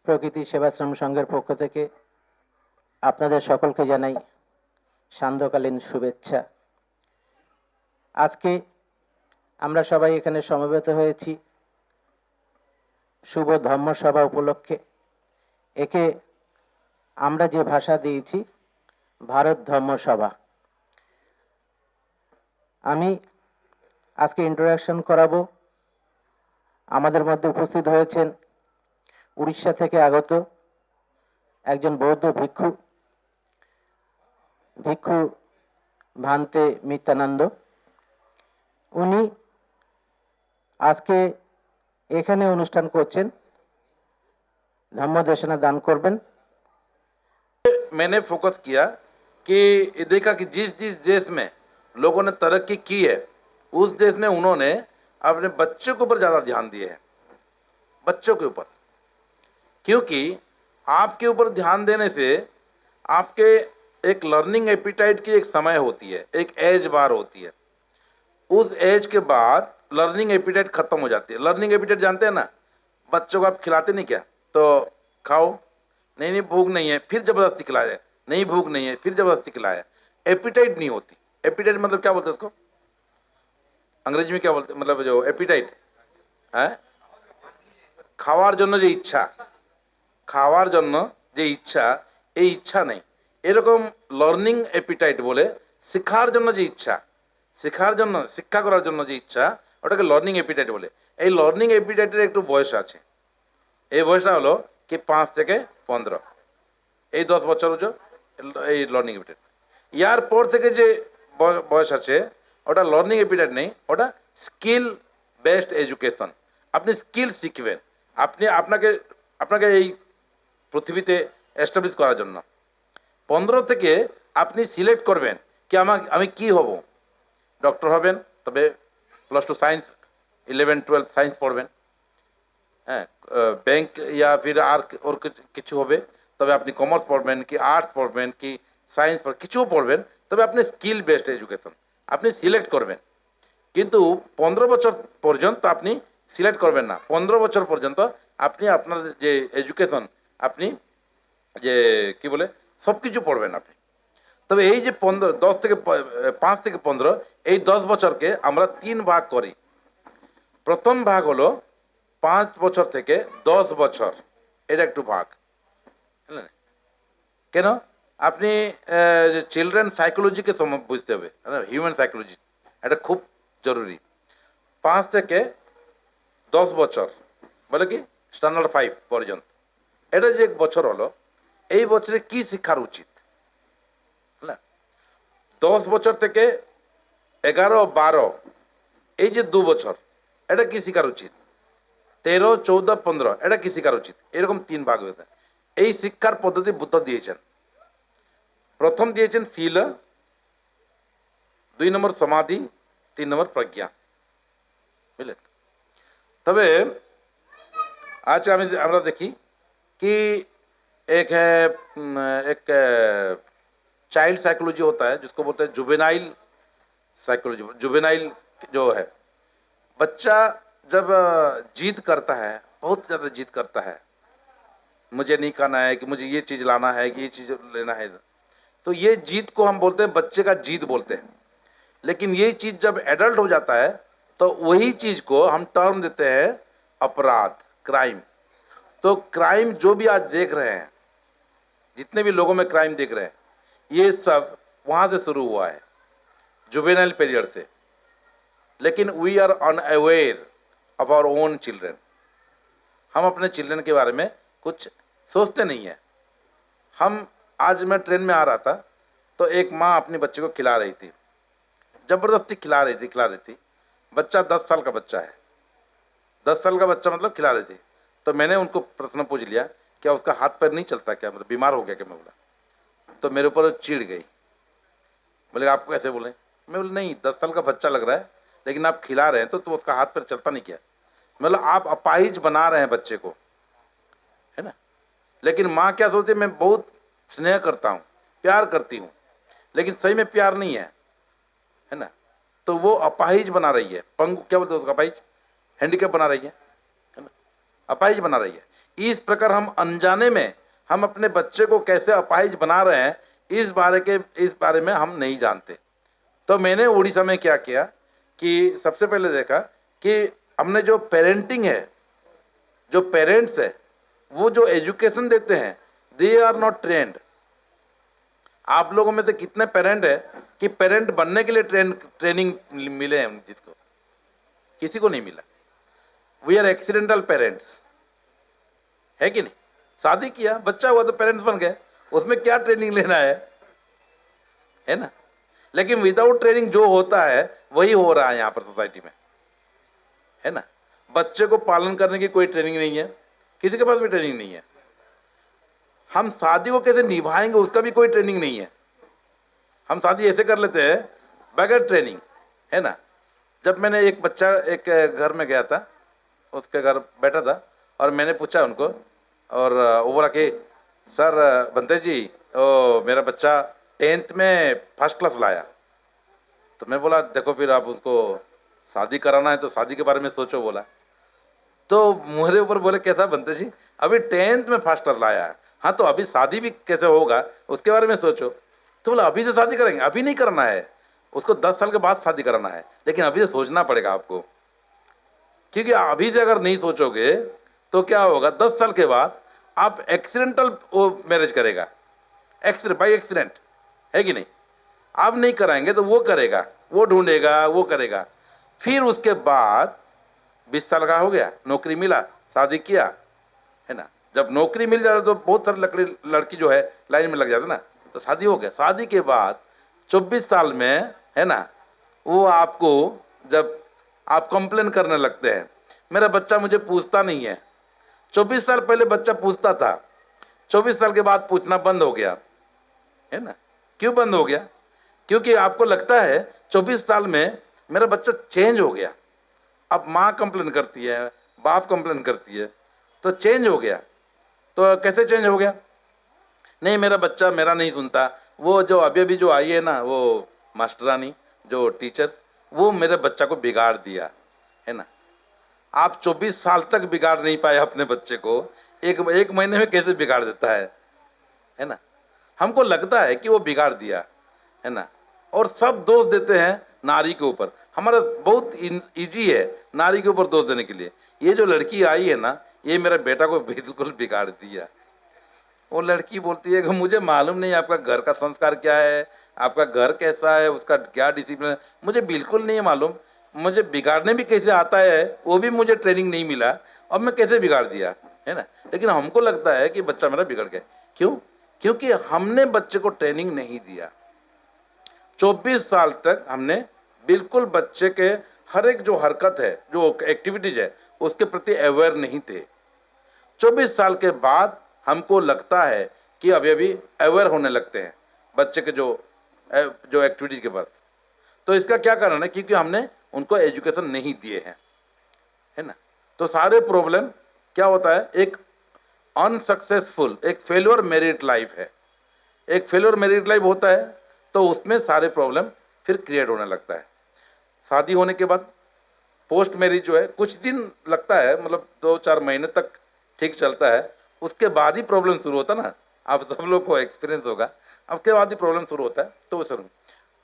প্রকৃতি সেবাশ্রম সংঘের পক্ষ থেকে আপনাদের সকলকে জানাই সান্ধ্যকালীন শুভেচ্ছা। আজকে আমরা সবাই এখানে সমবেত হয়েছি শুভ ধর্মসভা উপলক্ষে। একে আমরা যে ভাষা দিয়েছি ভারত ধর্মসভা। আমি আজকে ইন্ট্রোডাকশন করাবো। আমাদের মধ্যে উপস্থিত হয়েছেন উড়িষ্যা থেকে আগত একজন বৌদ্ধ ভিক্ষু ভান্তে মিত্যানন্দ। উনি আজকে এখানে অনুষ্ঠান করছেন, ধর্মদেশনা দান করবেন। मैंने फोकस किया कि देखा कि जिस जिस देश में लोगों ने तरक्की की है उस देश में उन्होंने अपने बच्चों के ऊपर ज़्यादा ध्यान दिए है, बच्चों के ऊपर। क्योंकि आपके ऊपर ध्यान देने से आपके एक लर्निंग एपिटाइट की एक समय होती है, एक एज बार होती है। उस एज के बाद लर्निंग एपिटाइट खत्म हो जाती है। लर्निंग एपिटाइट जानते हैं ना, बच्चों को आप खिलाते नहीं क्या, तो खाओ, नहीं नहीं भूख नहीं है, फिर ज़बरदस्ती खिलाया, नहीं भूख नहीं है, फिर ज़बरदस्ती खिलाया। एपिटाइट नहीं होती। एपिटाइट मतलब क्या बोलते हैं उसको, अंग्रेजी में क्या बोलते हैं, मतलब जो एपिटाइट है, খাওয়ার জন্য যে ইচ্ছা, খাওয়ার জন্য যে ইচ্ছা, এই ইচ্ছা নেই। এরকম লার্নিং এপিটাইট বলে শেখার জন্য যে ইচ্ছা, শেখার জন্য, শিক্ষা করার জন্য যে ইচ্ছা, ওটাকে লার্নিং এপিটাইট বলে। এই লার্নিং এপিটাইটের একটু বয়স আছে। এই বয়সটা হলো কি 5 থেকে 15, এই 10 বছর যে এই লার্নিং এপিটাইট। ইয়ার পর থেকে যে বয়স আছে ওটা লার্নিং এপিটাইট নেই, ওটা স্কিল বেসড এডুকেশন। আপনি স্কিল শিখবেন, আপনি আপনাকে এই পৃথিবীতে এস্টাবলিশ করার জন্য 15 থেকে আপনি সিলেক্ট করবেন কি আমি কি হব। ডক্টর হবেন, তবে +2 সায়েন্স, 11-12 সায়েন্স পড়বেন। হ্যাঁ, ব্যাংক ইয়া ফির আর ওর কিছু হবে, তবে আপনি কমার্স পড়বেন কি আর্টস পড়বেন কি সায়েন্স কিছুও পড়বেন, তবে আপনি স্কিল বেসড এডুকেশন আপনি সিলেক্ট করবেন। কিন্তু 15 বছর পর্যন্ত আপনি সিলেক্ট করবেন না। 15 বছর পর্যন্ত আপনি আপনার যে এডুকেশন, আপনি যে কি বলে সব কিছু পড়বেন আপনি। তবে এই যে 5 থেকে 15 এই 10 বছরকে আমরা 3 ভাগ করি। প্রথম ভাগ হলো 5 বছর থেকে 10 বছর, এটা একটু ভাগ, বুঝলেন কেন? আপনি চিলড্রেন সাইকোলজিকে বুঝতে হবে, হিউম্যান সাইকোলজি, এটা খুব জরুরি। 5 থেকে 10 বছর বলে কি স্ট্যান্ডার্ড 5 পর্যন্ত, এটা যে বছর হলো, এই বছরে কি শিক্ষার উচিত, না? 10 বছর থেকে 11-12 এই যে 2 বছর, এটা কি শিখার উচিত? 13-14-15 এটা কি শিখার উচিত? এরকম 3 ভাগ হয়েছে। এই শিক্ষার পদ্ধতি বুদ্ধ দিয়েছেন। প্রথম দিয়েছেন শীল, 2 নম্বর সমাধি, 3 নম্বর প্রজ্ঞা, বুঝলেন? তবে आज আমরা দেখি कि एक है एक चाइल्ड साइकोलॉजी होता है जिसको बोलते हैं जुवेनाइल साइकोलॉजी। जुवेनाइल जो है, बच्चा जब जिद करता है, बहुत ज़्यादा जिद करता है, मुझे नहीं खाना है, कि मुझे ये चीज़ लाना है, कि ये चीज़ लेना है, तो ये जिद को हम बोलते हैं, बच्चे का जिद बोलते हैं। लेकिन ये चीज़ जब एडल्ट हो जाता है तो वही चीज़ को हम टर्म देते हैं अपराध, क्राइम। तो क्राइम जो भी आज देख रहे हैं, जितने भी लोगों में क्राइम देख रहे हैं, ये सब वहाँ से शुरू हुआ है, जुवेनाइल पीरियड से। लेकिन we are unaware of our own children. हम अपने चिल्ड्रन के बारे में कुछ सोचते नहीं हैं। आज मैं ट्रेन में आ रहा था तो एक माँ अपने बच्चे को खिला रही थी, ज़बरदस्ती खिला रही थी। बच्चा 10 साल का बच्चा है, 10 साल का बच्चा मतलब खिला रही थी। तो मैंने उनको प्रश्न पूछ लिया, क्या उसका हाथ पैर नहीं चलता क्या, मतलब बीमार हो गया क्या? मैं बोला, तो मेरे ऊपर चिढ़ गई, बोले आप कैसे बोले? मैं बोला नहीं, 10 साल का बच्चा लग रहा है, लेकिन आप खिला रहे हैं तो उसका हाथ पैर चलता नहीं क्या? मतलब आप अपाहिज बना रहे हैं बच्चे को, है ना? लेकिन माँ क्या सोचती है, मैं बहुत स्नेह करता हूँ, प्यार करती हूँ, लेकिन सही में प्यार नहीं है, है ना? तो वो अपाहिज बना रही है, पंगु क्या बोलते हैं उसका, अपाहिज, हैंडीकैप बना रही है ना, अपाहिज बना रही है। इस प्रकार हम अनजाने में हम अपने बच्चे को कैसे अपाहिज बना रहे हैं, इस बारे में हम नहीं जानते। तो मैंने उड़ीसा में क्या किया कि सबसे पहले देखा कि हमने जो पेरेंटिंग है, जो पेरेंट्स है, वो जो एजुकेशन देते हैं, दे आर नॉट ट्रेंड। आप लोगों में से कितने पेरेंट है कि पेरेंट बनने के लिए ट्रेनिंग मिले हैं जिसको? किसी को नहीं मिला। वी आर एक्सीडेंटल पेरेंट्स, है कि नहीं? शादी किया, बच्चा हुआ तो पेरेंट्स बन गए, उसमें क्या ट्रेनिंग लेना है ना? लेकिन विदाउट ट्रेनिंग जो होता है वही हो रहा है यहाँ पर सोसाइटी में, है ना? बच्चे को पालन करने की कोई ट्रेनिंग नहीं है, किसी के पास भी ट्रेनिंग नहीं है। हम शादी को कैसे निभाएंगे उसका भी कोई ट्रेनिंग नहीं है। हम शादी ऐसे कर लेते हैं बगैर ट्रेनिंग, है ना? जब मैंने एक घर में गया था, उसके घर बैठा था और मैंने पूछा उनको, और वो बोला कि सर बंते जी, मेरा बच्चा 10th में फर्स्ट क्लास लाया। तो मैं बोला देखो फिर आप उसको शादी कराना है तो शादी के बारे में सोचो बोला। तो मेरे ऊपर बोले कैसा बंते जी, अभी 10th में फर्स्ट क्लास लाया है, हाँ तो अभी शादी भी कैसे होगा उसके बारे में सोचो। तो बोला अभी से शादी करेंगे? अभी नहीं करना है, उसको 10 साल के बाद शादी कराना है, लेकिन अभी से सोचना पड़ेगा आपको, क्योंकि अभी से अगर नहीं सोचोगे तो क्या होगा, 10 साल के बाद आप एक्सीडेंटल वो मैरिज करेगा, एक्सीडेंट बाई एक्सीडेंट, है कि नहीं? आप नहीं कराएंगे तो वो करेगा, वो ढूंढेगा, वो करेगा। फिर उसके बाद 20 साल का हो गया, नौकरी मिला, शादी किया, है ना? जब नौकरी मिल जाता तो बहुत सारी लड़की जो है लाइन में लग जाता ना, तो शादी हो गया। शादी के बाद 24 साल में, है ना, वो आपको जब आप कंप्लेन करने लगते हैं, मेरा बच्चा मुझे पूछता नहीं है। 24 साल पहले बच्चा पूछता था, 24 साल के बाद पूछना बंद हो गया, है ना? क्यों बंद हो गया? क्योंकि आपको लगता है 24 साल में मेरा बच्चा चेंज हो गया। अब माँ कंप्लेन करती है, बाप कंप्लेन करती है, तो चेंज हो गया। तो कैसे चेंज हो गया? नहीं मेरा बच्चा मेरा नहीं सुनता, वो जो अभी जो आई है ना, वो मास्टरानी, जो टीचर्स, वो मेरे बच्चा को बिगाड़ दिया, है ना? आप 24 साल तक बिगाड़ नहीं पाए अपने बच्चे को, एक महीने में कैसे बिगाड़ देता है ना? हमको लगता है कि वो बिगाड़ दिया, है ना? और सब दोष देते हैं नारी के ऊपर। हमारा बहुत इजी है नारी के ऊपर दोष देने के लिए। ये जो लड़की आई है ना, ये मेरा बेटा को बिल्कुल बिगाड़ दिया। वो लड़की बोलती है कि मुझे मालूम नहीं आपका घर का संस्कार क्या है, आपका घर कैसा है, उसका क्या डिसिप्लिन है, मुझे बिल्कुल नहीं मालूम। मुझे बिगाड़ने भी कैसे आता है वो भी मुझे ट्रेनिंग नहीं मिला, अब मैं कैसे बिगाड़ दिया, है ना? लेकिन हमको लगता है कि बच्चा मेरा बिगड़ गया। क्यों? क्योंकि हमने बच्चे को ट्रेनिंग नहीं दिया। 24 साल तक हमने बिल्कुल बच्चे के हर एक जो हरकत है, जो एक्टिविटीज है, उसके प्रति अवेयर नहीं थे। 24 साल के बाद हमको लगता है कि अभी अवेयर होने लगते हैं बच्चे के जो एक्टिविटीज के बाद। तो इसका क्या कारण है? क्योंकि हमने उनको एजुकेशन नहीं दिए हैं, है ना? तो सारे प्रॉब्लम क्या होता है, एक अनसक्सेसफुल, एक फेल्योर मैरिड लाइफ है। एक फेल्योर मैरिड लाइफ होता है तो उसमें सारे प्रॉब्लम फिर क्रिएट होने लगता है। शादी होने के बाद पोस्ट मैरिज जो है कुछ दिन लगता है, मतलब 2-4 महीने तक ठीक चलता है, उसके बाद ही प्रॉब्लम शुरू होता है ना। आप सब लोग को एक्सपीरियंस होगा, उसके बाद ही प्रॉब्लम शुरू होता है। तो वो शुरू,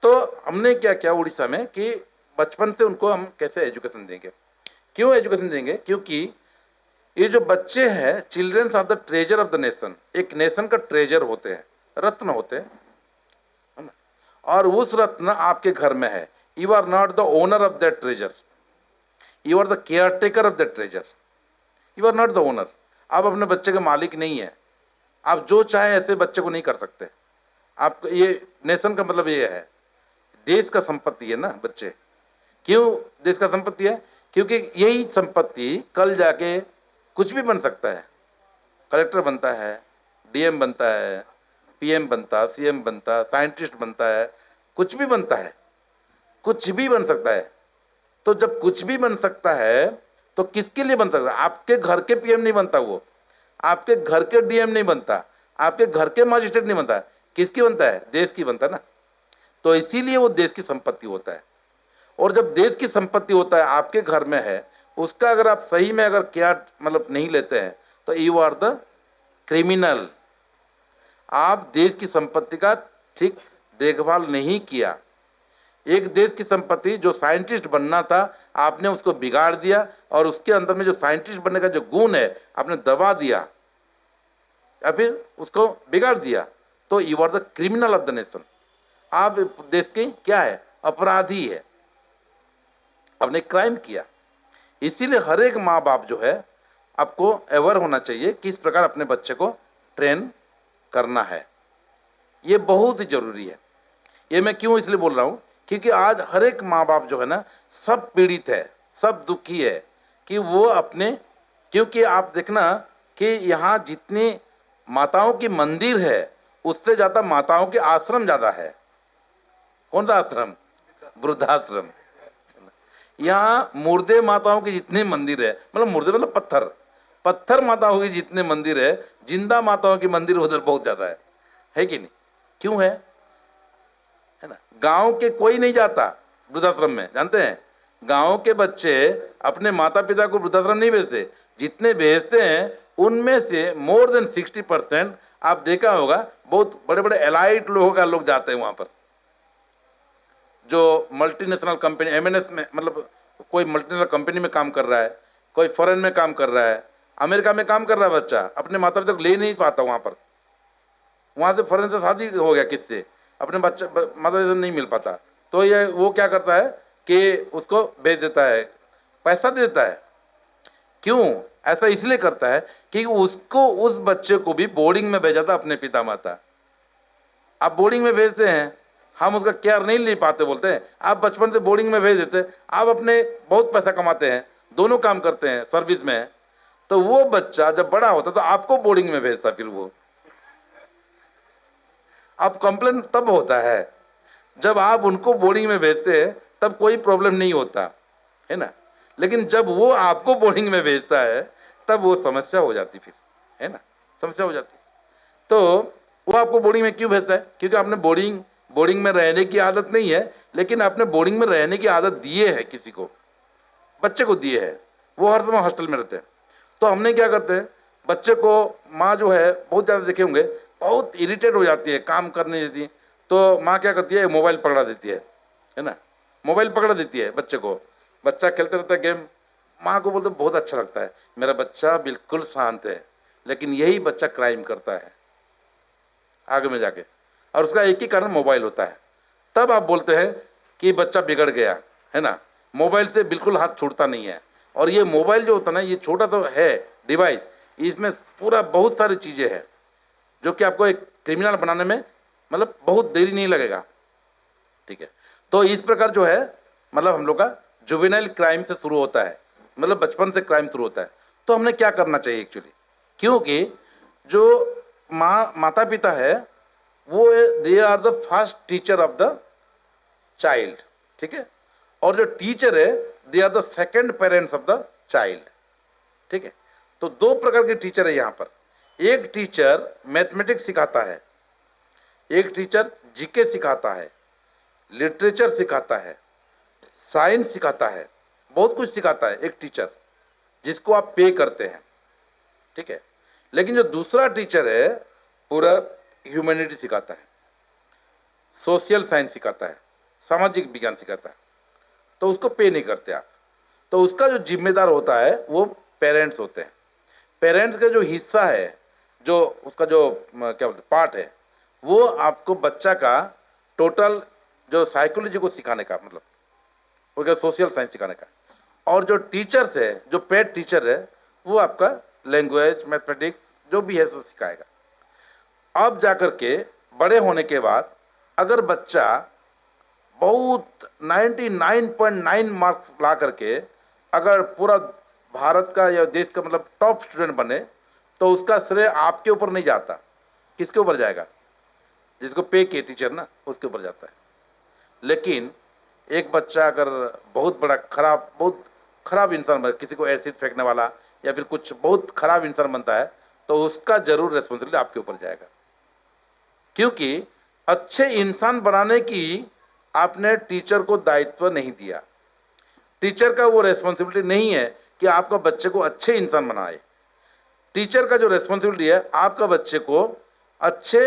तो हमने क्या किया उड़ीसा में कि बचपन से उनको हम कैसे एजुकेशन देंगे। क्यों एजुकेशन देंगे? क्योंकि ये जो बच्चे हैं, childrens are the treasure of the nation. एक नेशन का ट्रेजर होते हैं, रत्न होते हैं, है ना? और उस रत्न आपके घर में है। You are not the owner of that treasure, you are the caretaker of that treasure. You are not the owner. आप अपने बच्चे के मालिक नहीं है। आप जो चाहे ऐसे बच्चे को नहीं कर सकते। आप ये नेशन का मतलब ये है, देश का संपत्ति है ना बच्चे। क्यों देश का संपत्ति है? क्योंकि यही संपत्ति कल जाके कुछ भी बन सकता है। कलेक्टर बनता है, डीएम बनता है, पीएम बनता, सीएम बनता, साइंटिस्ट बनता है, कुछ भी बनता है, कुछ भी बन सकता है। तो जब कुछ भी बन सकता है तो किसके लिए बन सकता है? आपके घर के पीएम नहीं बनता, वो आपके घर के डीएम नहीं बनता, आपके घर के मजिस्ट्रेट नहीं बनता। किसकी बनता है? देश की बनता है ना। तो इसीलिए वो देश की संपत्ति होता है। और जब देश की संपत्ति होता है, आपके घर में है, उसका अगर आप सही में अगर केयर मतलब नहीं लेते हैं तो यू आर द क्रिमिनल। आप देश की संपत्ति का ठीक देखभाल नहीं किया। एक देश की संपत्ति जो साइंटिस्ट बनना था आपने उसको बिगाड़ दिया, और उसके अंदर में जो साइंटिस्ट बनने का जो गुण है आपने दबा दिया या फिर उसको बिगाड़ दिया, तो you are the criminal of the nation. आप देश के क्या है, अपराधी है, आपने क्राइम किया। इसीलिए हर एक माँ बाप जो है आपको अवेयर होना चाहिए किस प्रकार अपने बच्चे को ट्रेन करना है। ये बहुत ही जरूरी है। ये मैं क्यों इसलिए बोल रहा हूँ, क्योंकि आज हर एक माँ बाप जो है ना सब पीड़ित है, सब दुखी है कि वो अपने, क्योंकि आप देखना कि यहाँ जितनी माताओं की मंदिर है उससे ज़्यादा माताओं के आश्रम ज़्यादा है। कौन सा आश्रम? वृद्धाश्रम। यहाँ मुर्दे माताओं की जितने मंदिर है, मतलब मुर्दे मतलब पत्थर, पत्थर माताओं की जितने मंदिर है, जिंदा माताओं की मंदिर उधर बहुत ज़्यादा है कि नहीं? क्यों है ना? गांव के कोई नहीं जाता वृद्धाश्रम में, जानते हैं? गांव के बच्चे अपने माता पिता को वृद्धाश्रम नहीं भेजते। जितने भेजते हैं उनमें से मोर देन 60% आप देखा होगा बहुत बड़े बड़े एलाइट लोगों का लोग जाते हैं वहाँ पर, जो मल्टीनेशनल कंपनी एमएनएस में, मतलब कोई मल्टीनेशनल कंपनी में काम कर रहा है, कोई फॉरेन में काम कर रहा है, अमेरिका में काम कर रहा है बच्चा, अपने माता पिता को ले नहीं पाता वहाँ पर, वहाँ से फॉरेन से शादी हो गया किससे, अपने बच्चे माता पिता नहीं मिल पाता, तो ये वो क्या करता है कि उसको भेज देता है, पैसा दे देता है। क्यों ऐसा? इसलिए करता है कि उसको, उस बच्चे को भी बोर्डिंग में भेजा था अपने पिता माता। आप बोर्डिंग में भेजते हैं, हम उसका केयर नहीं ले पाते, बोलते हैं आप बचपन से बोर्डिंग में भेज देते, आप अपने बहुत पैसा कमाते हैं, दोनों काम करते हैं, सर्विस में है, तो वो बच्चा जब बड़ा होता तो आपको बोर्डिंग में भेजता, फिर वो आप कंप्लेन तब होता है जब आप उनको बोर्डिंग में भेजते हैं, तब कोई प्रॉब्लम नहीं होता है ना। लेकिन जब वो आपको बोर्डिंग में भेजता है तब वो समस्या हो जाती, फिर है ना, समस्या हो जाती। तो वो आपको बोर्डिंग में क्यों भेजता है? क्योंकि आपने बोर्डिंग में रहने की आदत नहीं है, लेकिन आपने बोर्डिंग में रहने की आदत दिए है, किसी को, बच्चे को दिए है, वो हर समय हॉस्टल में रहते हैं। तो हमने क्या करते हैं, बच्चे को माँ जो है बहुत ज़्यादा देखे होंगे, बहुत इरिटेट हो जाती है, काम करने देती है, तो माँ क्या करती है, मोबाइल पकड़ा देती है ना, मोबाइल पकड़ा देती है बच्चे को, बच्चा खेलते रहता है गेम, माँ को बोलते बहुत अच्छा लगता है, मेरा बच्चा बिल्कुल शांत है, लेकिन यही बच्चा क्राइम करता है आगे में जाके, और उसका एक ही कारण मोबाइल होता है। तब आप बोलते हैं कि बच्चा बिगड़ गया, है ना, मोबाइल से बिल्कुल हाथ छूटता नहीं है। और ये मोबाइल जो होता है ना, ये छोटा तो है डिवाइस, इसमें पूरा बहुत सारी चीज़ें हैं जो कि आपको एक क्रिमिनल बनाने में मतलब बहुत देरी नहीं लगेगा, ठीक है। तो इस प्रकार जो है मतलब हम लोग का जुवेनाइल क्राइम से शुरू होता है, मतलब बचपन से क्राइम शुरू होता है। तो हमने क्या करना चाहिए एक्चुअली, क्योंकि जो माता पिता है वो they are the first teacher of the child, ठीक है, और जो टीचर है they are the second parents of the child, ठीक है। तो दो प्रकार के टीचर है यहाँ पर, एक टीचर मैथमेटिक्स सिखाता है, एक टीचर जीके सिखाता है, लिटरेचर सिखाता है, साइंस सिखाता है, बहुत कुछ सिखाता है एक टीचर जिसको आप पे करते हैं, ठीक है। लेकिन जो दूसरा टीचर है पूरा ह्यूमैनिटी सिखाता है, सोशल साइंस सिखाता है, सामाजिक विज्ञान सिखाता है, तो उसको पे नहीं करते आप। तो उसका जो जिम्मेदार होता है वो पेरेंट्स होते हैं। पेरेंट्स का जो हिस्सा है, जो उसका जो क्या बोलते पार्ट है, वो आपको बच्चा का टोटल जो साइकोलॉजी को सिखाने का, मतलब वो क्या सोशल साइंस सिखाने का, और जो टीचर्स है, जो पेड टीचर है, वो आपका लैंग्वेज, मैथमेटिक्स जो भी है सो सिखाएगा। अब जाकर के बड़े होने के बाद अगर बच्चा बहुत 99.9 मार्क्स ला करके अगर पूरा भारत का या देश का मतलब टॉप स्टूडेंट बने, तो उसका श्रेय आपके ऊपर नहीं जाता, किसके ऊपर जाएगा? जिसको पे किए टीचर ना, उसके ऊपर जाता है। लेकिन एक बच्चा अगर बहुत बड़ा बहुत खराब इंसान बने, किसी को एसिड फेंकने वाला या फिर कुछ बहुत खराब इंसान बनता है, तो उसका जरूर रेस्पॉन्सिबिलिटी आपके ऊपर जाएगा, क्योंकि अच्छे इंसान बनाने की आपने टीचर को दायित्व नहीं दिया। टीचर का वो रेस्पॉन्सिबिलिटी नहीं है कि आपका बच्चे को अच्छे इंसान बनाए। टीचर का जो रेस्पॉन्सिबिलिटी है, आपका बच्चे को अच्छे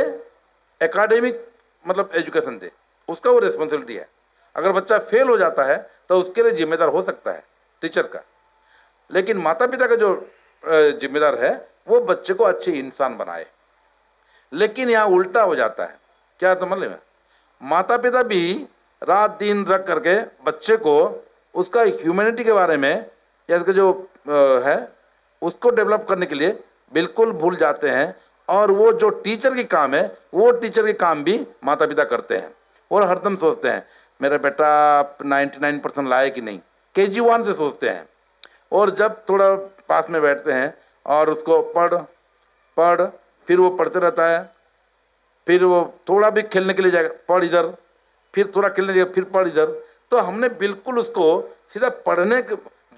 एकेडमिक मतलब एजुकेशन दे, उसका वो रेस्पॉन्सिबिलिटी है। अगर बच्चा फेल हो जाता है तो उसके लिए जिम्मेदार हो सकता है टीचर का, लेकिन माता पिता का जो जिम्मेदार है वो बच्चे को अच्छे इंसान बनाए। लेकिन यहाँ उल्टा हो जाता है, क्या तो मतलब माता पिता भी रात दिन रख करके बच्चे को उसका ह्यूमैनिटी के बारे में या इसका जो है उसको डेवलप करने के लिए बिल्कुल भूल जाते हैं, और वो जो टीचर की काम है वो टीचर के काम भी माता पिता करते हैं, और हरदम सोचते हैं मेरा बेटा 99% लाए कि नहीं, KG1 से सोचते हैं। और जब थोड़ा पास में बैठते हैं और उसको पढ़ पढ़, फिर वो पढ़ते रहता है, फिर वो थोड़ा भी खेलने के लिए जाएगा, पढ़ इधर, फिर थोड़ा खेलने जाएगा, फिर पढ़ इधर। तो हमने बिल्कुल उसको सीधा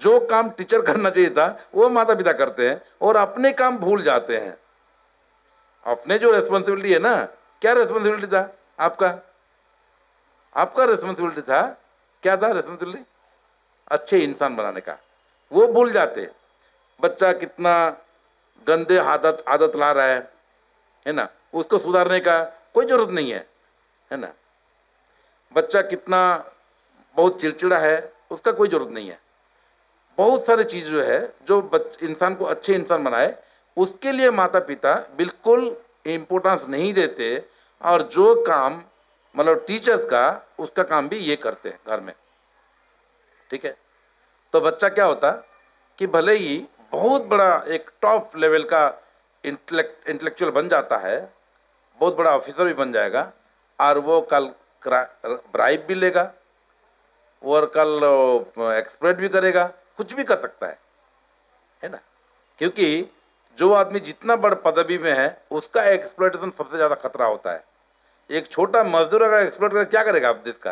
जो काम टीचर करना चाहिए था वो माता पिता करते हैं, और अपने काम भूल जाते हैं। अपने जो रेस्पॉन्सिबिलिटी है ना, क्या रेस्पॉन्सिबिलिटी था आपका? आपका रेस्पॉन्सिबिलिटी था, क्या था रेस्पॉन्सिबिलिटी? अच्छे इंसान बनाने का, वो भूल जाते। बच्चा कितना गंदे आदत ला रहा है ना, उसको सुधारने का कोई जरूरत नहीं है ना। बच्चा कितना बहुत चिड़चिड़ा है, उसका कोई जरूरत नहीं है। बहुत सारी चीज़ जो है जो इंसान को अच्छे इंसान बनाए, उसके लिए माता पिता बिल्कुल इम्पोर्टेंस नहीं देते, और जो काम मतलब टीचर्स का, उसका काम भी ये करते हैं घर में, ठीक है। तो बच्चा क्या होता कि भले ही बहुत बड़ा एक टॉप लेवल का इंटेलेक्चुअल बन जाता है, बहुत बड़ा ऑफिसर भी बन जाएगा, और वो कल ब्राइब भी लेगा, और कल एक्सप्लोइट भी करेगा, कुछ भी कर सकता है ना। क्योंकि जो आदमी जितना बड़ पदवी में है उसका एक्सप्लोइटेशन सबसे ज़्यादा खतरा होता है। एक छोटा मजदूर अगर एक्सप्लोइट करे, क्या करेगा आप देश का?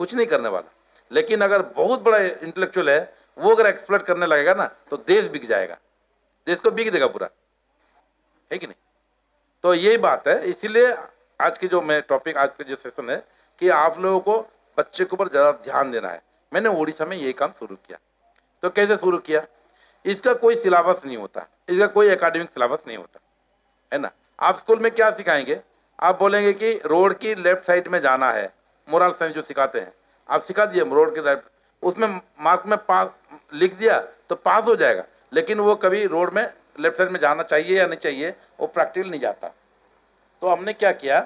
कुछ नहीं करने वाला। लेकिन अगर बहुत बड़ा इंटेलेक्चुअल है, वो अगर एक्सप्लोइट करने लगेगा ना, तो देश बिक जाएगा, देश को बिक देगा पूरा, है कि नहीं। तो यही बात है, इसीलिए आज की जो मैं टॉपिक, आज का जो सेशन है कि आप लोगों को बच्चे के ऊपर ज़्यादा ध्यान देना है। मैंने उड़ीसा में ये काम शुरू किया। तो कैसे शुरू किया? इसका कोई सिलेबस नहीं होता, इसका कोई एकेडमिक सिलेबस नहीं होता, है ना। आप स्कूल में क्या सिखाएंगे? आप बोलेंगे कि रोड की लेफ्ट साइड में जाना है, मोरल साइंस जो सिखाते हैं, आप सिखा दिए रोड के लेफ्ट, उसमें मार्क में पास लिख दिया तो पास हो जाएगा, लेकिन वो कभी रोड में लेफ्ट साइड में जाना चाहिए या नहीं चाहिए वो प्रैक्टिकल नहीं जाता। तो हमने क्या किया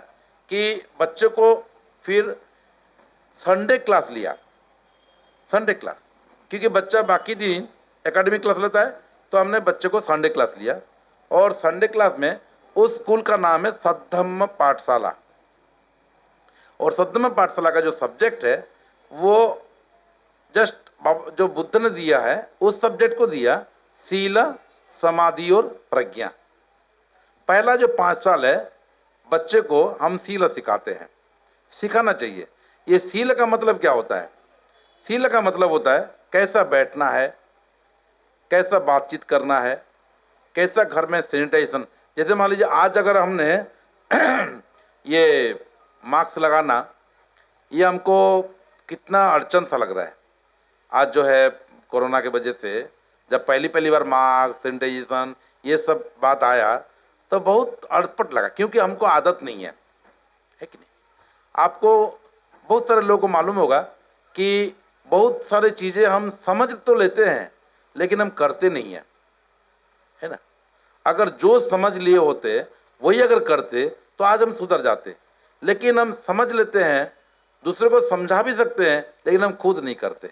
कि बच्चे को फिर संडे क्लास लिया, संडे क्लास, क्योंकि बच्चा बाकी दिन एकेडमिक क्लास लेता है, तो हमने बच्चे को संडे क्लास लिया। और संडे क्लास में उस स्कूल का नाम है सद्धम्म पाठशाला, और सद्धम्म पाठशाला का जो सब्जेक्ट है वो जस्ट जो बुद्ध ने दिया है उस सब्जेक्ट को दिया, शील, समाधि और प्रज्ञा। पहला जो 5 साल है बच्चे को हम शील सिखाते हैं, सिखाना चाहिए। ये शील का मतलब क्या होता है? शील का मतलब होता है कैसा बैठना है, कैसा बातचीत करना है, कैसा घर में सैनिटाइजेशन। जैसे मान लीजिए आज अगर हमने ये मास्क लगाना, ये हमको कितना अड़चन सा लग रहा है आज जो है कोरोना की वजह से। जब पहली बार मास्क, सैनिटाइजेशन ये सब बात आया तो बहुत अड़पट लगा, क्योंकि हमको आदत नहीं है कि नहीं। आपको बहुत सारे लोगों को मालूम होगा कि बहुत सारी चीज़ें हम समझ तो लेते हैं लेकिन हम करते नहीं हैं, है ना। अगर जो समझ लिए होते वही अगर करते तो आज हम सुधर जाते, लेकिन हम समझ लेते हैं, दूसरे को समझा भी सकते हैं, लेकिन हम खुद नहीं करते।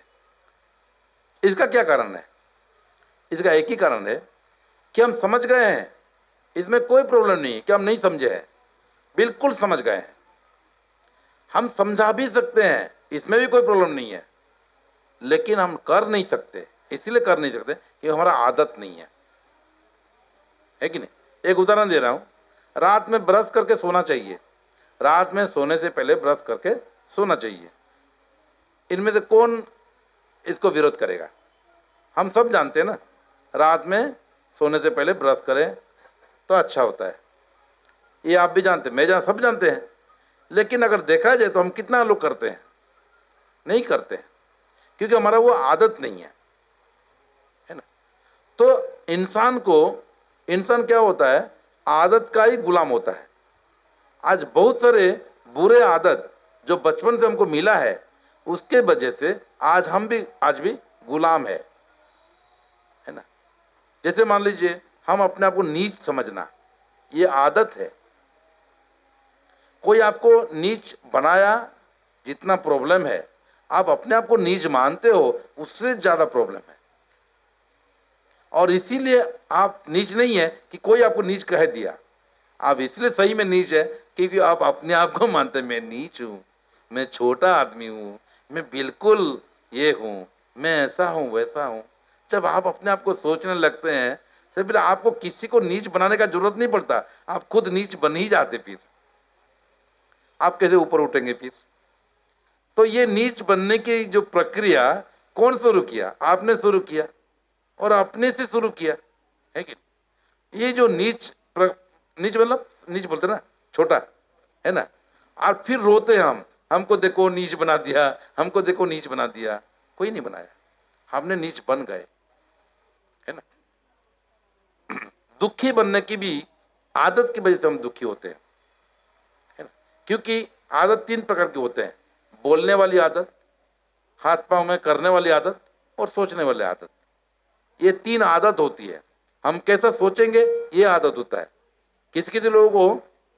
इसका क्या कारण है? इसका एक ही कारण है कि हम समझ गए हैं, इसमें कोई प्रॉब्लम नहीं है कि हम नहीं समझे हैं, बिल्कुल समझ गए हैं। हम समझा भी सकते हैं, इसमें भी कोई प्रॉब्लम नहीं है, लेकिन हम कर नहीं सकते। इसलिए कर नहीं सकते कि हमारा आदत नहीं है कि नहीं। एक उदाहरण दे रहा हूँ, रात में ब्रश करके सोना चाहिए, रात में सोने से पहले ब्रश करके सोना चाहिए। इनमें से कौन इसको विरोध करेगा? हम सब जानते हैं ना, रात में सोने से पहले ब्रश करें तो अच्छा होता है, ये आप भी जानते हैं, मैं सब जानते हैं। लेकिन अगर देखा जाए तो हम कितना लोग करते हैं? नहीं करते हैं, क्योंकि हमारा वो आदत नहीं है ना। तो इंसान को इंसान क्या होता है, आदत का ही गुलाम होता है। आज बहुत सारे बुरे आदत जो बचपन से हमको मिला है, उसके वजह से आज भी गुलाम है ना। जैसे मान लीजिए हम अपने आप को नीच समझना, ये आदत है। कोई आपको नीच बनाया, जितना प्रॉब्लम है, आप अपने आप को नीच मानते हो, उससे ज़्यादा प्रॉब्लम है। और इसीलिए आप नीच नहीं है कि कोई आपको नीच कह दिया, आप इसलिए सही में नीच है क्योंकि आप अपने आप को मानते हैं मैं नीच हूँ, मैं छोटा आदमी हूँ, मैं बिल्कुल ये हूँ, मैं ऐसा हूँ वैसा हूँ। जब आप अपने आप को सोचने लगते हैं तो फिर आपको किसी को नीच बनाने का जरूरत नहीं पड़ता, आप खुद नीच बन ही जाते। फिर आप कैसे ऊपर उठेंगे फिर? तो ये नीच बनने की जो प्रक्रिया कौन शुरू किया? आपने शुरू किया और अपने से शुरू किया, है कि नहीं? ये जो नीच मतलब नीच बोलते ना, छोटा, है ना। और फिर रोते हम, हमको देखो नीच बना दिया, हमको देखो नीच बना दिया। कोई नहीं बनाया, हमने नीच बन गए, है ना। दुखी बनने की भी आदत की वजह से हम दुखी होते हैं, है ना। क्योंकि आदत 3 प्रकार के होते हैं, बोलने वाली आदत, हाथ पांव में करने वाली आदत और सोचने वाली आदत। ये 3 आदत होती है। हम कैसा सोचेंगे ये आदत होता है। किसी किसी लोगों को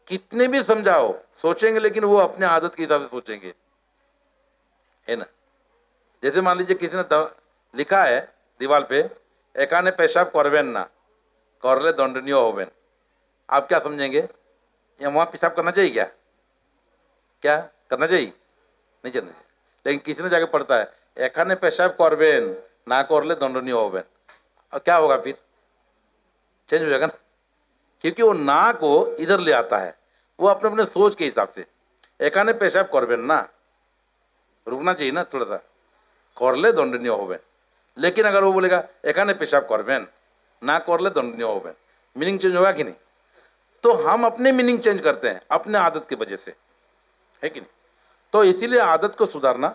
कितने भी समझाओ, सोचेंगे लेकिन वो अपने आदत के हिसाब से सोचेंगे, है ना। जैसे मान लीजिए किसी ने लिखा है दीवार पे, एकाने पेशाब करबेन ना, करले दंडनीय होबेन। आप क्या समझेंगे? या वहाँ पेशाब करना चाहिए क्या? क्या करना चाहिए? नहीं करना चाहिए। लेकिन किसी ने जाके पढ़ता है एखाने पेशाब करबेन ना करले दंडनीय होबेन, और क्या होगा फिर? चेंज हो जाएगा ना, क्योंकि वो ना को इधर ले आता है, वो अपने अपने सोच के हिसाब से। एकाने पेशाब करबेन ना, रुकना चाहिए ना थोड़ा सा, करले दंडनीय होबेन। लेकिन अगर वो बोलेगा एकाने पेशाब करबेन ना करले दंडनीय होबेन, मीनिंग चेंज होगा कि नहीं? तो हम अपने मीनिंग चेंज करते हैं अपने आदत की वजह से, है कि नहीं। तो इसीलिए आदत को सुधारना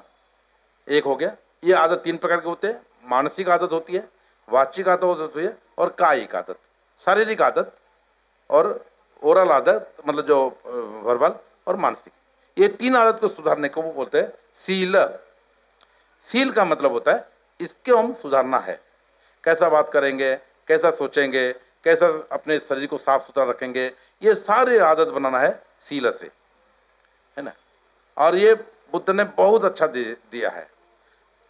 एक हो गया। ये आदत 3 प्रकार के होते हैं, मानसिक आदत होती है, वाचिक आदत होती है और कायिक आदत, शारीरिक आदत और ओरल आदत, मतलब जो वर्बल और मानसिक। ये 3 आदत को सुधारने को वो बोलते हैं सील। सील का मतलब होता है इसके हम सुधारना है, कैसा बात करेंगे, कैसा सोचेंगे, कैसा अपने शरीर को साफ सुथरा रखेंगे, ये सारे आदत बनाना है सील से, है ना। और ये बुद्ध ने बहुत अच्छा दिया है,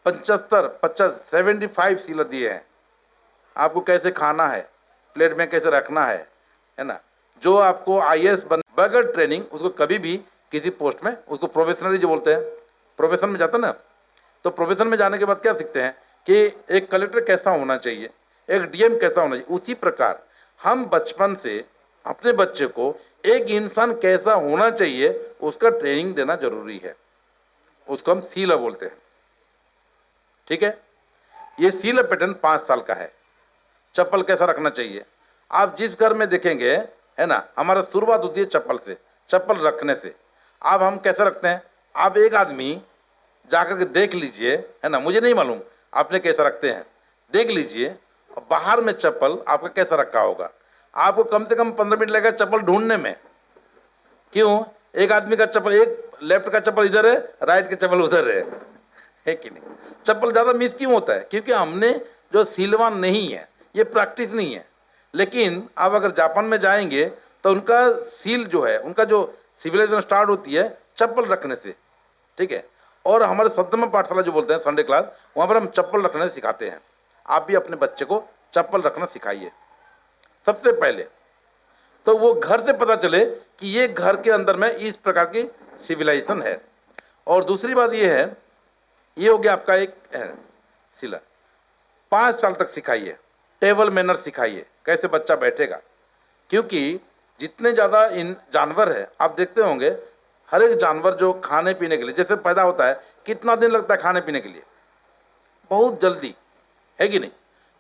75 सील दिए हैं। आपको कैसे खाना है, प्लेट में कैसे रखना है ना। जो आपको IAS बन बगैर ट्रेनिंग उसको कभी भी किसी पोस्ट में, उसको प्रोफेशनली जो बोलते हैं, प्रोफेशन में जाता ना, तो प्रोफेशन में जाने के बाद क्या सीखते हैं कि एक कलेक्टर कैसा होना चाहिए, एक DM कैसा होना चाहिए। उसी प्रकार हम बचपन से अपने बच्चे को एक इंसान कैसा होना चाहिए उसका ट्रेनिंग देना जरूरी है, उसको हम सील बोलते हैं, ठीक है। ये सील पैटर्न 5 साल का है। चप्पल कैसा रखना चाहिए, आप जिस घर में देखेंगे, है ना, हमारा शुरुआत होती है चप्पल से, चप्पल रखने से। अब हम कैसे रखते हैं, आप एक आदमी जाकर के देख लीजिए, है ना, मुझे नहीं मालूम आपने कैसा रखते हैं, देख लीजिए बाहर में चप्पल आपका कैसा रखा होगा। आपको कम से कम 15 मिनट लगेगा चप्पल ढूंढने में। क्यों? एक आदमी का चप्पल, एक लेफ्ट का चप्पल इधर है, राइट का चप्पल उधर है कि नहीं। चप्पल ज़्यादा मिस क्यों होता है? क्योंकि हमने जो सिलवान नहीं है, ये प्रैक्टिस नहीं है। लेकिन आप अगर जापान में जाएंगे तो उनका सील जो है, उनका जो सिविलाइजेशन स्टार्ट होती है चप्पल रखने से, ठीक है। और हमारे सद्धम्म पाठशाला जो बोलते हैं संडे क्लास, वहाँ पर हम चप्पल रखने सिखाते हैं। आप भी अपने बच्चे को चप्पल रखना सिखाइए सबसे पहले, तो वो घर से पता चले कि ये घर के अंदर में इस प्रकार की सिविलाइजेशन है। और दूसरी बात ये है, ये हो गया आपका एक सिला। 5 साल तक सिखाइए, टेबल मैनर सिखाइए, कैसे बच्चा बैठेगा। क्योंकि जितने ज़्यादा इन जानवर है, आप देखते होंगे हर एक जानवर जो खाने पीने के लिए जैसे पैदा होता है, कितना दिन लगता है खाने पीने के लिए? बहुत जल्दी, है कि नहीं।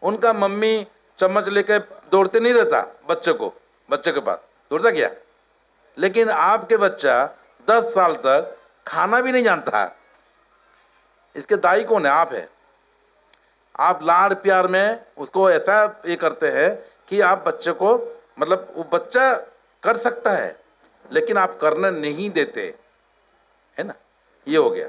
उनका मम्मी चम्मच लेकर दौड़ते नहीं रहता बच्चे के पास, दौड़ता क्या? लेकिन आपके बच्चा 10 साल तक खाना भी नहीं जानता, इसके दाई कौन है? आप है। आप लाड़ प्यार में उसको ऐसा ये करते हैं कि आप बच्चे को मतलब वो बच्चा कर सकता है लेकिन आप करने नहीं देते, है ना, ये हो गया।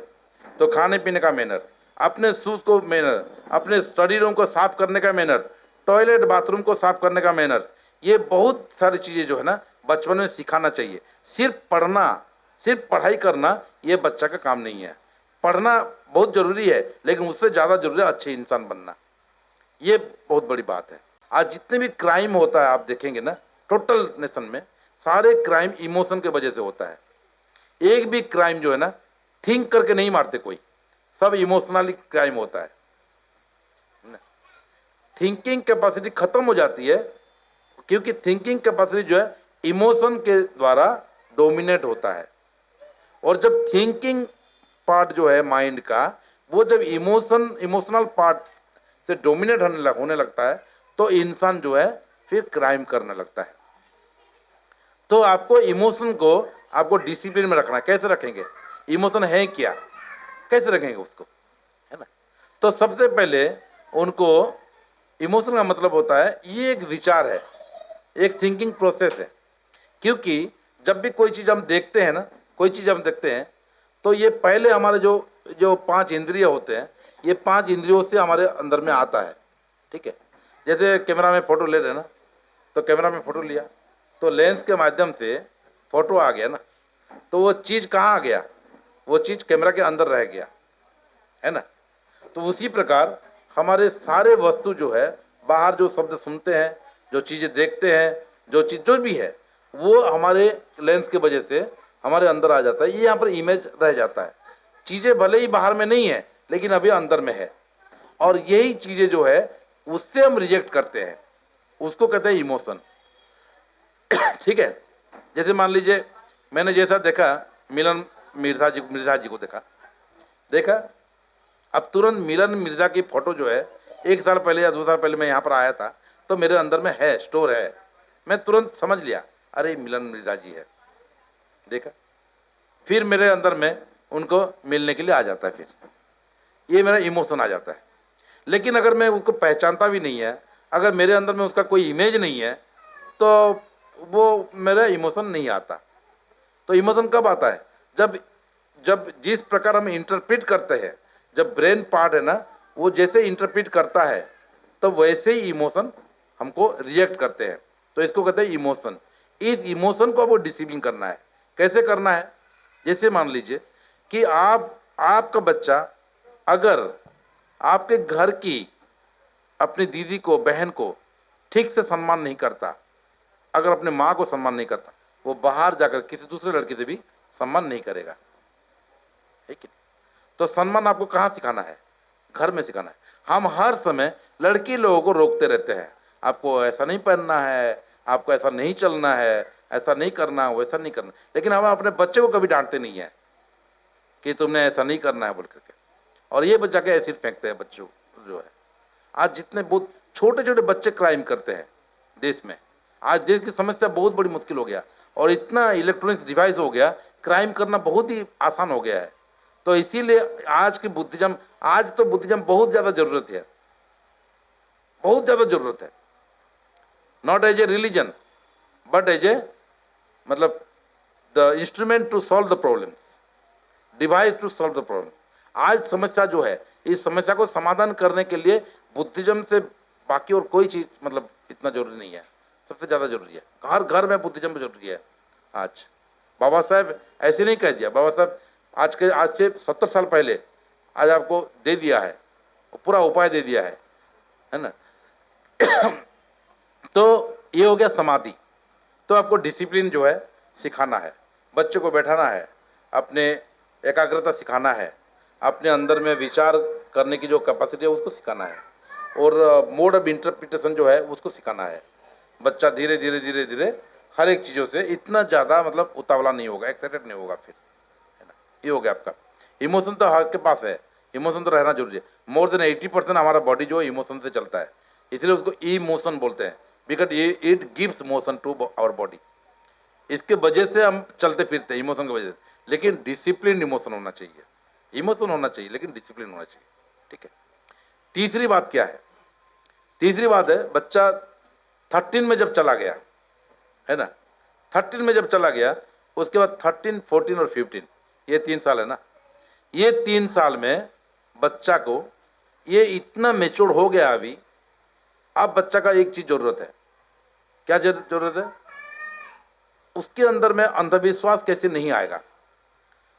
तो खाने पीने का मैनर्स, अपने शूज को मैनर, अपने स्टडी रूम को साफ करने का मैनर्स, टॉयलेट बाथरूम को साफ करने का मैनर्स, ये बहुत सारी चीज़ें जो है ना बचपन में सिखाना चाहिए। सिर्फ पढ़ना, सिर्फ पढ़ाई करना ये बच्चा का काम नहीं है। पढ़ना बहुत ज़रूरी है लेकिन उससे ज़्यादा ज़रूरी है अच्छे इंसान बनना, ये बहुत बड़ी बात है। आज जितने भी क्राइम होता है आप देखेंगे ना, टोटल नेशन में सारे क्राइम इमोशन के वजह से होता है। एक भी क्राइम जो है ना थिंक करके नहीं मारते कोई, सब इमोशनली क्राइम होता है। थिंकिंग कैपेसिटी खत्म हो जाती है क्योंकि थिंकिंग कैपेसिटी जो है इमोशन के द्वारा डोमिनेट होता है। और जब थिंकिंग पार्ट जो है माइंड का, वो जब इमोशनल पार्ट से डोमिनेट होने लगता है तो इंसान जो है फिर क्राइम करने लगता है। तो आपको इमोशन को आपको डिसिप्लिन में रखना है। कैसे रखेंगे? इमोशन है क्या, कैसे रखेंगे उसको, है ना। तो सबसे पहले उनको इमोशन का मतलब होता है ये एक विचार है, एक थिंकिंग प्रोसेस है। क्योंकि जब भी कोई चीज़ हम देखते हैं ना, कोई चीज़ हम देखते हैं तो ये पहले हमारे जो जो 5 इंद्रिय होते हैं, ये 5 इंद्रियों से हमारे अंदर में आता है, ठीक है। जैसे कैमरा में फ़ोटो ले रहे हैं ना, तो कैमरा में फ़ोटो लिया तो लेंस के माध्यम से फ़ोटो आ गया ना, तो वो चीज़ कहाँ आ गया? वो चीज़ कैमरा के अंदर रह गया, है ना। तो उसी प्रकार हमारे सारे वस्तु जो है, बाहर जो शब्द सुनते हैं, जो चीज़ें देखते हैं, जो चीज़ जो भी है, वो हमारे लेंस के वजह से हमारे अंदर आ जाता है। ये यहाँ पर इमेज रह जाता है। चीज़ें भले ही बाहर में नहीं है लेकिन अभी अंदर में है, और यही चीज़ें जो है उससे हम रिजेक्ट करते हैं, उसको कहते हैं इमोशन। ठीक है। जैसे मान लीजिए मैंने जैसा देखा मिलन मिर्जा जी को देखा, अब तुरंत मिलन मिर्जा की फ़ोटो जो है 1 साल पहले या 2 साल पहले मैं यहाँ पर आया था तो मेरे अंदर में है, स्टोर है, मैं तुरंत समझ लिया अरे मिलन मिर्जा जी है, देखा। फिर मेरे अंदर में उनको मिलने के लिए आ जाता है, फिर ये मेरा इमोशन आ जाता है। लेकिन अगर मैं उसको पहचानता भी नहीं है, अगर मेरे अंदर में उसका कोई इमेज नहीं है, तो वो मेरा इमोशन नहीं आता। तो इमोशन कब आता है? जब जब जिस प्रकार हम इंटरप्रेट करते हैं, जब ब्रेन पार्ट है ना वो जैसे इंटरप्रेट करता है तो वैसे ही इमोशन हमको रिएक्ट करते हैं। तो इसको कहते हैं इमोशन। इस इमोशन को आपको डिसिप्लिन करना है। कैसे करना है? जैसे मान लीजिए कि आपका बच्चा अगर आपके घर की अपनी दीदी को, बहन को ठीक से सम्मान नहीं करता, अगर अपने माँ को सम्मान नहीं करता, वो बाहर जाकर किसी दूसरे लड़के से भी सम्मान नहीं करेगा, है कि नहीं? तो सम्मान आपको कहाँ सिखाना है? घर में सिखाना है। हम हर समय लड़की लोगों को रोकते रहते हैं, आपको ऐसा नहीं पहनना है, आपको ऐसा नहीं चलना है, ऐसा नहीं करना, वैसा नहीं करना। लेकिन हम अपने बच्चे को कभी डांटते नहीं है कि तुमने ऐसा नहीं करना है बोल करके, और ये बच्चा के एसिड फेंकते हैं बच्चों जो है। आज जितने बहुत छोटे छोटे बच्चे क्राइम करते हैं देश में, आज देश की समस्या बहुत बड़ी मुश्किल हो गया, और इतना इलेक्ट्रॉनिक्स डिवाइस हो गया, क्राइम करना बहुत ही आसान हो गया है। तो इसीलिए आज की बुद्धिज्म, आज तो बुद्धिज्म बहुत ज़्यादा ज़रूरत है, बहुत ज़्यादा ज़रूरत है। Not as a religion but as a मतलब the instrument to solve the problems, device to solve the problem. आज समस्या जो है, इस समस्या को समाधान करने के लिए बुद्धिज्म से बाकी और कोई चीज़ मतलब इतना जरूरी नहीं है, सबसे ज़्यादा जरूरी है। हर घर में बुद्धिज्म जरूरी है। आज बाबा साहब ऐसे नहीं कह दिया, बाबा साहब आज से 70 साल पहले आज आपको दे दिया है, पूरा उपाय दे दिया है ना। तो ये हो गया समाधि। तो आपको डिसिप्लिन जो है सिखाना है, बच्चे को बैठाना है, अपने एकाग्रता सिखाना है, अपने अंदर में विचार करने की जो कैपेसिटी है उसको सिखाना है, और मोड ऑफ इंटरप्रिटेशन जो है उसको सिखाना है। बच्चा धीरे धीरे धीरे धीरे हर एक चीज़ों से इतना ज़्यादा मतलब उतावला नहीं होगा, एक्साइटेड नहीं होगा फिर, है ना। ये हो गया आपका। इमोशन तो हर के पास है, इमोशन तो रहना जरूरी है। मोर देन 80% हमारा बॉडी जो है इमोशन से चलता है, इसलिए उसको इमोशन बोलते हैं, because it gives motion to our body. इसके वजह से हम चलते फिरते हैं, इमोशन की वजह से। लेकिन डिसिप्लिन इमोशन होना चाहिए, इमोशन होना चाहिए लेकिन डिसिप्लिन होना चाहिए, ठीक है। तीसरी बात क्या है? तीसरी बात है बच्चा 13 में जब चला गया, है ना, 13 में जब चला गया, उसके बाद 13, 14 और 15, ये 3 साल है ना, ये 3 साल में बच्चा को ये इतना मेच्योर हो गया अभी। अब बच्चा का एक चीज़ ज़रूरत है, क्या ज़रूरत है, उसके अंदर में अंधविश्वास कैसे नहीं आएगा।